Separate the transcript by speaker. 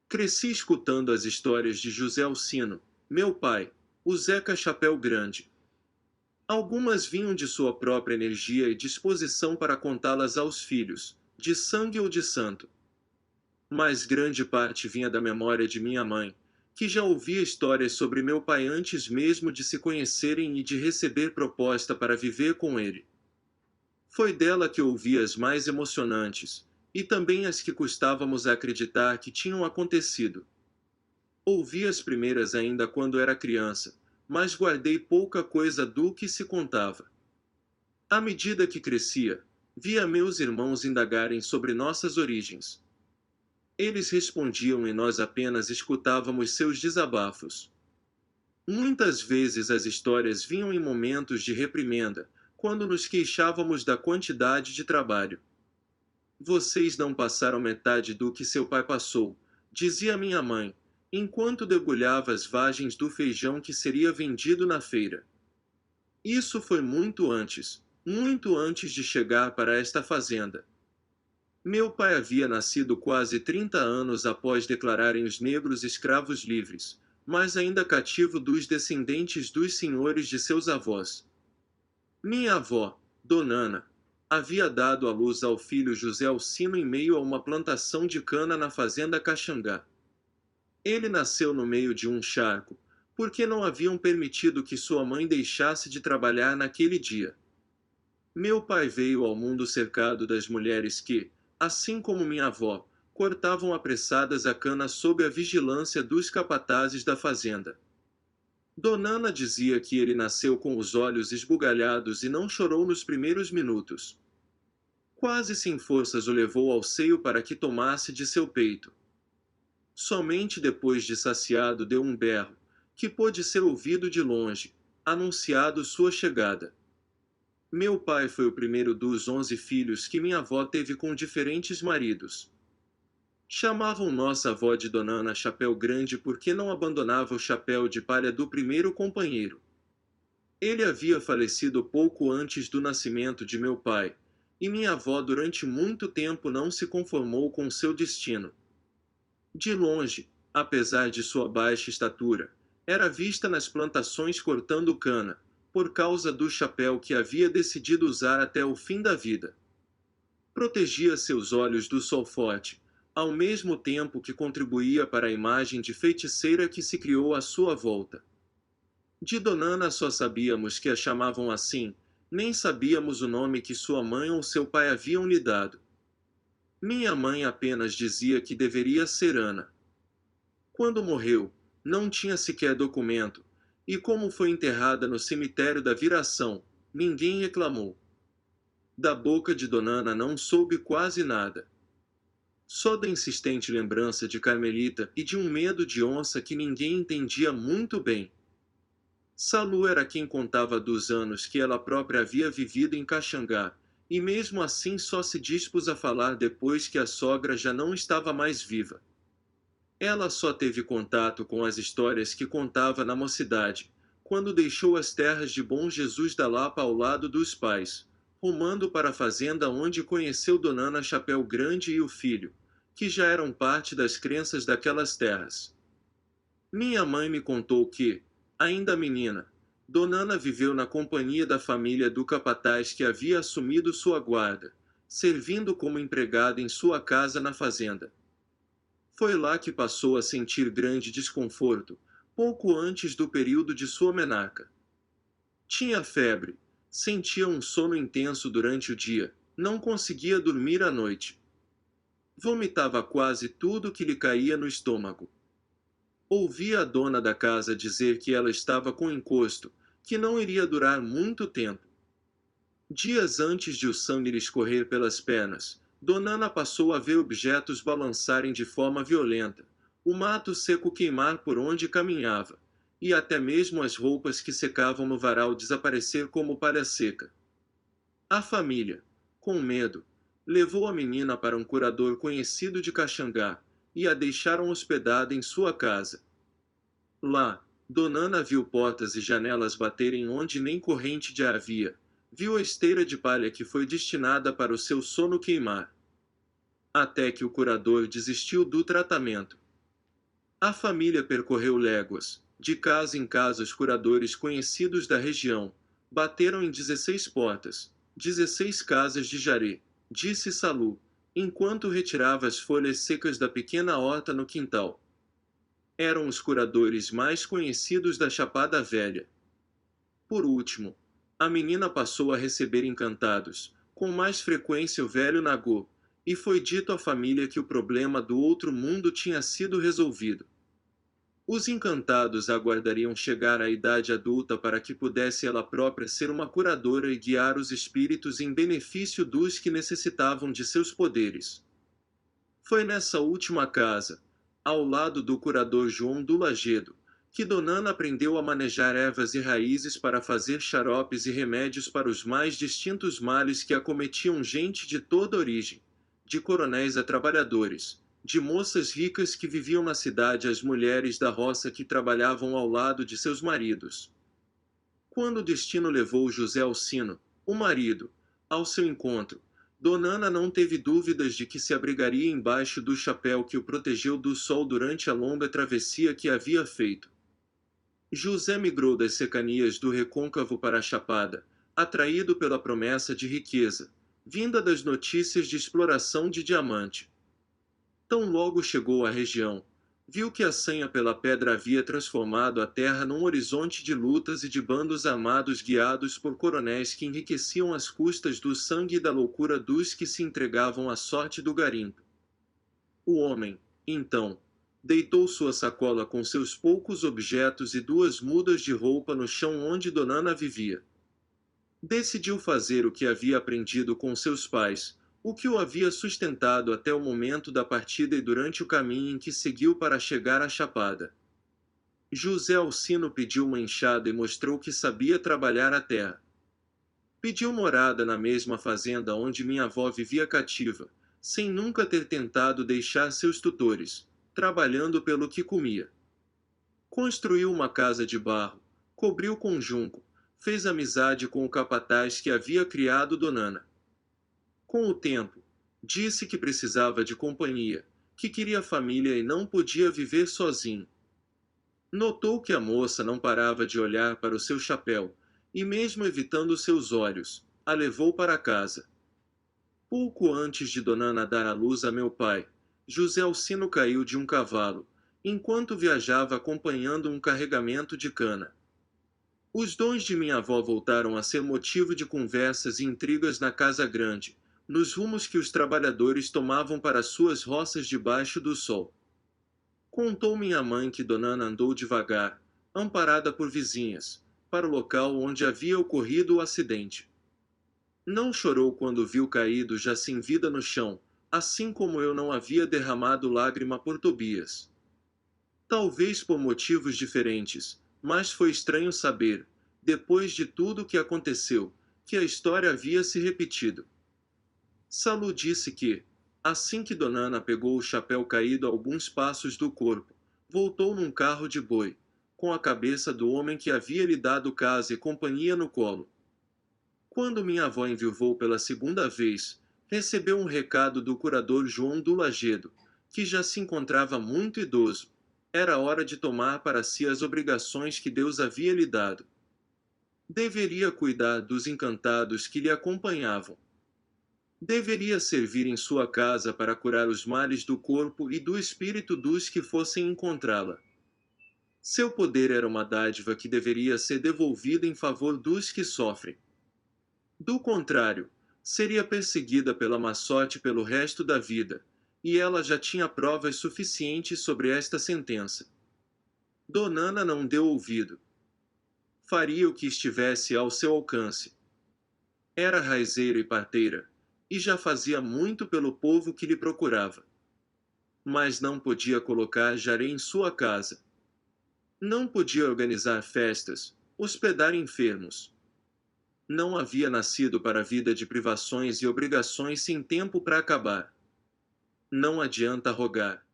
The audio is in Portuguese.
Speaker 1: Cresci escutando as histórias de José Alcino, meu pai, o Zeca Chapéu Grande. Algumas vinham de sua própria energia e disposição para contá-las aos filhos, de sangue ou de santo. Mas grande parte vinha da memória de minha mãe, que já ouvia histórias sobre meu pai antes mesmo de se conhecerem e de receber proposta para viver com ele. Foi dela que ouvi as mais emocionantes, e também as que custávamos a acreditar que tinham acontecido. Ouvi as primeiras ainda quando era criança, mas guardei pouca coisa do que se contava. À medida que crescia, via meus irmãos indagarem sobre nossas origens. Eles respondiam e nós apenas escutávamos seus desabafos. Muitas vezes as histórias vinham em momentos de reprimenda, quando nos queixávamos da quantidade de trabalho. Vocês não passaram metade do que seu pai passou, dizia minha mãe, enquanto debulhava as vagens do feijão que seria vendido na feira. Isso foi muito antes de chegar para esta fazenda. Meu pai havia nascido quase 30 anos após declararem os negros escravos livres, mas ainda cativo dos descendentes dos senhores de seus avós. Minha avó, Dona Ana, havia dado à luz ao filho José Alcino em meio a uma plantação de cana na fazenda Caxangá. Ele nasceu no meio de um charco, porque não haviam permitido que sua mãe deixasse de trabalhar naquele dia. Meu pai veio ao mundo cercado das mulheres que, assim como minha avó, cortavam apressadas a cana sob a vigilância dos capatazes da fazenda. Dona Ana dizia que ele nasceu com os olhos esbugalhados e não chorou nos primeiros minutos. Quase sem forças o levou ao seio para que tomasse de seu peito. Somente depois de saciado deu um berro, que pôde ser ouvido de longe, anunciado sua chegada. Meu pai foi o primeiro dos 11 filhos que minha avó teve com diferentes maridos. Chamavam nossa avó de Dona Ana Chapéu Grande porque não abandonava o chapéu de palha do primeiro companheiro. Ele havia falecido pouco antes do nascimento de meu pai, e minha avó durante muito tempo não se conformou com seu destino. De longe, apesar de sua baixa estatura, era vista nas plantações cortando cana, por causa do chapéu que havia decidido usar até o fim da vida. Protegia seus olhos do sol forte, ao mesmo tempo que contribuía para a imagem de feiticeira que se criou à sua volta. De Donana só sabíamos que a chamavam assim, nem sabíamos o nome que sua mãe ou seu pai haviam lhe dado. Minha mãe apenas dizia que deveria ser Ana. Quando morreu, não tinha sequer documento, e como foi enterrada no cemitério da Viração, ninguém reclamou. Da boca de Dona Ana não soube quase nada. Só da insistente lembrança de Carmelita e de um medo de onça que ninguém entendia muito bem. Salu era quem contava dos anos que ela própria havia vivido em Caxangá, e mesmo assim só se dispôs a falar depois que a sogra já não estava mais viva. Ela só teve contato com as histórias que contava na mocidade, quando deixou as terras de Bom Jesus da Lapa ao lado dos pais, rumando para a fazenda onde conheceu Dona Ana Chapéu Grande e o filho, que já eram parte das crenças daquelas terras. Minha mãe me contou que, ainda menina, Dona Ana viveu na companhia da família do capataz que havia assumido sua guarda, servindo como empregada em sua casa na fazenda. Foi lá que passou a sentir grande desconforto, pouco antes do período de sua menarca. Tinha febre, sentia um sono intenso durante o dia, não conseguia dormir à noite. Vomitava quase tudo que lhe caía no estômago. Ouvia a dona da casa dizer que ela estava com encosto, que não iria durar muito tempo. Dias antes de o sangue lhe escorrer pelas pernas, Dona Ana passou a ver objetos balançarem de forma violenta, o mato seco queimar por onde caminhava, e até mesmo as roupas que secavam no varal desaparecer como palha seca. A família, com medo, levou a menina para um curador conhecido de Caxangá e a deixaram hospedada em sua casa. Lá, Dona Ana viu portas e janelas baterem onde nem corrente de ar havia, viu a esteira de palha que foi destinada para o seu sono queimar. Até que o curador desistiu do tratamento. A família percorreu léguas, de casa em casa os curadores conhecidos da região, bateram em 16 portas, 16 casas de Jaré, disse Salu, enquanto retirava as folhas secas da pequena horta no quintal. Eram os curadores mais conhecidos da Chapada Velha. Por último, a menina passou a receber encantados, com mais frequência o velho Nagô, e foi dito à família que o problema do outro mundo tinha sido resolvido. Os encantados aguardariam chegar à idade adulta para que pudesse ela própria ser uma curadora e guiar os espíritos em benefício dos que necessitavam de seus poderes. Foi nessa última casa, ao lado do curador João do Lagedo, que Donana aprendeu a manejar ervas e raízes para fazer xaropes e remédios para os mais distintos males que acometiam gente de toda origem, de coronéis a trabalhadores, de moças ricas que viviam na cidade às mulheres da roça que trabalhavam ao lado de seus maridos. Quando o destino levou José Alcino, o marido, ao seu encontro, Donana não teve dúvidas de que se abrigaria embaixo do chapéu que o protegeu do sol durante a longa travessia que havia feito. José migrou das cercanias do Recôncavo para a Chapada, atraído pela promessa de riqueza, vinda das notícias de exploração de diamante. Tão logo chegou à região, viu que a sanha pela pedra havia transformado a terra num horizonte de lutas e de bandos armados guiados por coronéis que enriqueciam às custas do sangue e da loucura dos que se entregavam à sorte do garimpo. O homem, então, deitou sua sacola com seus poucos objetos e 2 mudas de roupa no chão onde Donana vivia. Decidiu fazer o que havia aprendido com seus pais, o que o havia sustentado até o momento da partida e durante o caminho em que seguiu para chegar à Chapada. José Alcino pediu uma enxada e mostrou que sabia trabalhar a terra. Pediu morada na mesma fazenda onde minha avó vivia cativa, sem nunca ter tentado deixar seus tutores, trabalhando pelo que comia. Construiu uma casa de barro, cobriu com junco, fez amizade com o capataz que havia criado Donana. Com o tempo, disse que precisava de companhia, que queria família e não podia viver sozinho. Notou que a moça não parava de olhar para o seu chapéu, e mesmo evitando seus olhos, a levou para casa. Pouco antes de Donana dar à luz a meu pai, José Alcino caiu de um cavalo, enquanto viajava acompanhando um carregamento de cana. Os dons de minha avó voltaram a ser motivo de conversas e intrigas na casa grande, nos rumos que os trabalhadores tomavam para suas roças debaixo do sol. Contou minha mãe que Donana andou devagar, amparada por vizinhas, para o local onde havia ocorrido o acidente. Não chorou quando viu caído já sem vida no chão, assim como eu não havia derramado lágrima por Tobias. Talvez por motivos diferentes, mas foi estranho saber, depois de tudo o que aconteceu, que a história havia se repetido. Salu disse que, assim que Donana pegou o chapéu caído a alguns passos do corpo, voltou num carro de boi, com a cabeça do homem que havia lhe dado casa e companhia no colo. Quando minha avó enviuvou pela segunda vez, recebeu um recado do curador João do Lagedo, que já se encontrava muito idoso. Era hora de tomar para si as obrigações que Deus havia lhe dado. Deveria cuidar dos encantados que lhe acompanhavam. Deveria servir em sua casa para curar os males do corpo e do espírito dos que fossem encontrá-la. Seu poder era uma dádiva que deveria ser devolvida em favor dos que sofrem. Do contrário, seria perseguida pela má sorte pelo resto da vida, e ela já tinha provas suficientes sobre esta sentença. Donana não deu ouvido. Faria o que estivesse ao seu alcance. Era raizeira e parteira, e já fazia muito pelo povo que lhe procurava. Mas não podia colocar Jaré em sua casa. Não podia organizar festas, hospedar enfermos. Não havia nascido para a vida de privações e obrigações sem tempo para acabar. Não adianta rogar.